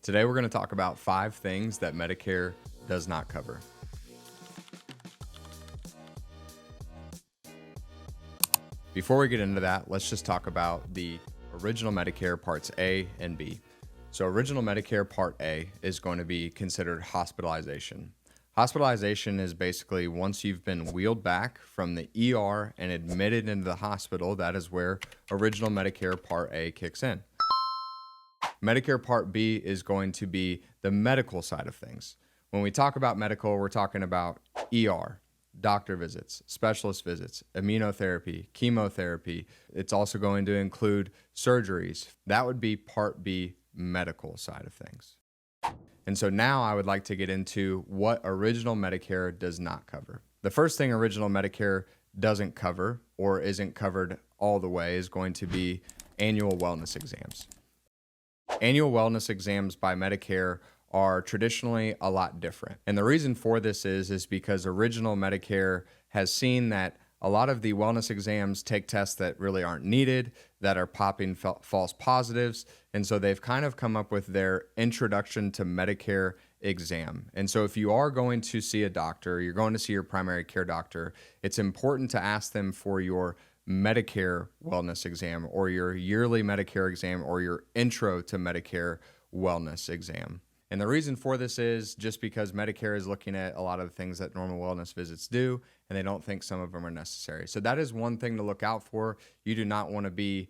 Today we're going to talk about 5 things that Medicare does not cover. Before we get into that, let's just talk about the original Medicare Parts A and B. So original Medicare Part A is going to be considered hospitalization. Hospitalization is basically once you've been wheeled back from the ER and admitted into the hospital, that is where original Medicare Part A kicks in. Medicare Part B is going to be the medical side of things. When we talk about medical, we're talking about ER, doctor visits, specialist visits, immunotherapy, chemotherapy. It's also going to include surgeries. That would be Part B medical side of things. And so now I would like to get into what original Medicare does not cover. The first thing original Medicare doesn't cover or isn't covered all the way is going to be annual wellness exams. Annual wellness exams by Medicare are traditionally a lot different. And the reason for this is because original Medicare has seen that a lot of the wellness exams take tests that really aren't needed, that are popping false positives. And so they've kind of come up with their introduction to Medicare exam. And so if you are going to see a doctor, you're going to see your primary care doctor, it's important to ask them for your Medicare wellness exam or your yearly Medicare exam or your intro to Medicare wellness exam. And the reason for this is just because Medicare is looking at a lot of the things that normal wellness visits do, and they don't think some of them are necessary. So that is one thing to look out for. You do not want to be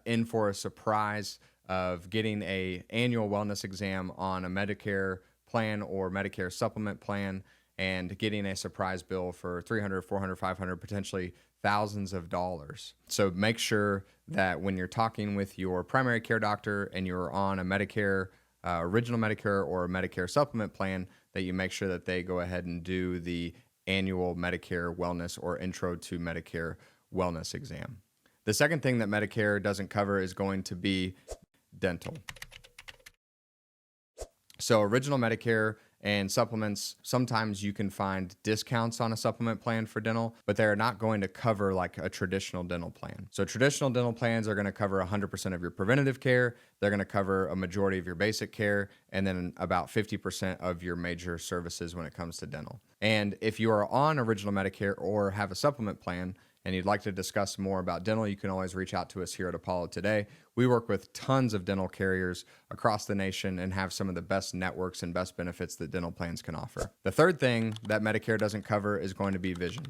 in for a surprise of getting an annual wellness exam on a Medicare plan or Medicare supplement plan and getting a surprise bill for $300, $400, $500, potentially thousands of dollars. So make sure that when you're talking with your primary care doctor and you're on a Medicare, original Medicare or a Medicare supplement plan, that you make sure that they go ahead and do the annual Medicare wellness or intro to Medicare wellness exam. The second thing that Medicare doesn't cover is going to be dental. So original Medicare and supplements, sometimes you can find discounts on a supplement plan for dental, but they're not going to cover like a traditional dental plan. So traditional dental plans are going to cover 100% of your preventative care. They're going to cover a majority of your basic care and then about 50% of your major services when it comes to dental. And if you are on original Medicare or have a supplement plan, and you'd like to discuss more about dental, you can always reach out to us here at Apollo Today. We work with tons of dental carriers across the nation and have some of the best networks and best benefits that dental plans can offer. The third thing that Medicare doesn't cover is going to be vision.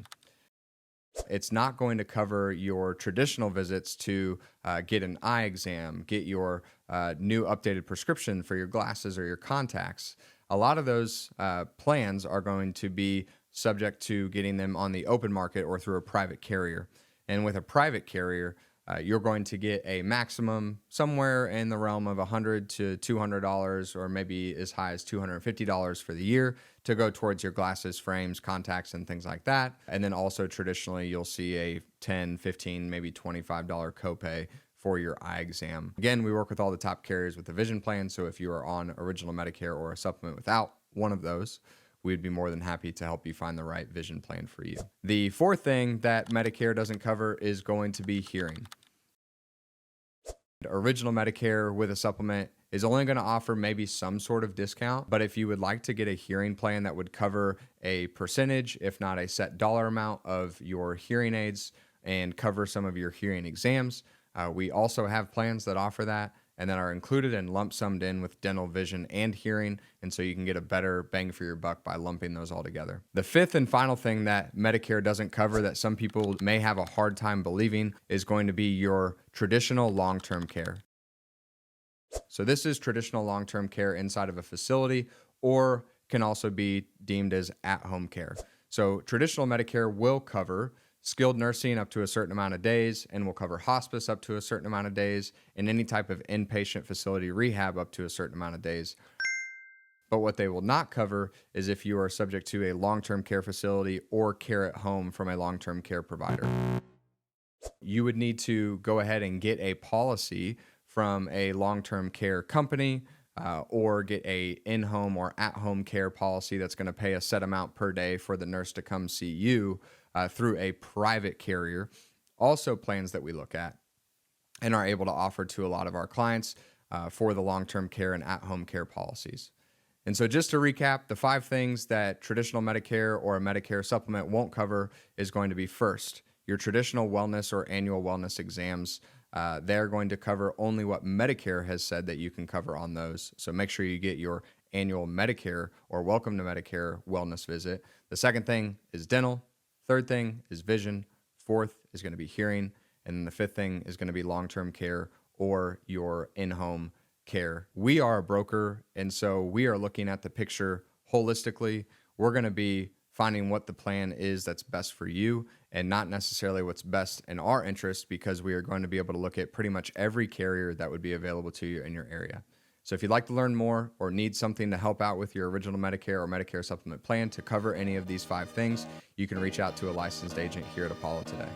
It's not going to cover your traditional visits to get an eye exam, get your new updated prescription for your glasses or your contacts. A lot of those plans are going to be subject to getting them on the open market or through a private carrier. And with a private carrier, you're going to get a maximum somewhere in the realm of $100 to $200 or maybe as high as $250 for the year to go towards your glasses, frames, contacts, and things like that. And then also traditionally, you'll see a $10, $15, maybe $25 copay for your eye exam. Again, we work with all the top carriers with the vision plan. So if you are on original Medicare or a supplement without one of those, we'd be more than happy to help you find the right vision plan for you. The fourth thing that Medicare doesn't cover is going to be hearing. Original Medicare with a supplement is only going to offer maybe some sort of discount, but if you would like to get a hearing plan that would cover a percentage, if not a set dollar amount of your hearing aids and cover some of your hearing exams, we also have plans that offer that and that are included and lump summed in with dental, vision, and hearing, and so you can get a better bang for your buck by lumping those all together. The fifth and final thing that Medicare doesn't cover that some people may have a hard time believing is going to be your traditional long-term care. So this is traditional long-term care inside of a facility or can also be deemed as at-home care. So traditional Medicare will cover skilled nursing up to a certain amount of days and will cover hospice up to a certain amount of days and any type of inpatient facility rehab up to a certain amount of days. But what they will not cover is if you are subject to a long-term care facility or care at home from a long-term care provider. You would need to go ahead and get a policy from a long-term care company or get a in-home or at-home care policy that's going to pay a set amount per day for the nurse to come see you through a private carrier. Also plans that we look at and are able to offer to a lot of our clients for the long-term care and at-home care policies. And so just to recap, the 5 things that traditional Medicare or a Medicare supplement won't cover is going to be: first, your traditional wellness or annual wellness exams. They're going to cover only what Medicare has said that you can cover on those. So make sure you get your annual Medicare or Welcome to Medicare wellness visit. The second thing is dental. Third thing is vision. Fourth is going to be hearing. And then the fifth thing is going to be long-term care or your in-home care. We are a broker, and so we are looking at the picture holistically. We're going to be finding what the plan is that's best for you and not necessarily what's best in our interest, because we are going to be able to look at pretty much every carrier that would be available to you in your area. So if you'd like to learn more or need something to help out with your original Medicare or Medicare supplement plan to cover any of these 5 things, you can reach out to a licensed agent here at Apollo today.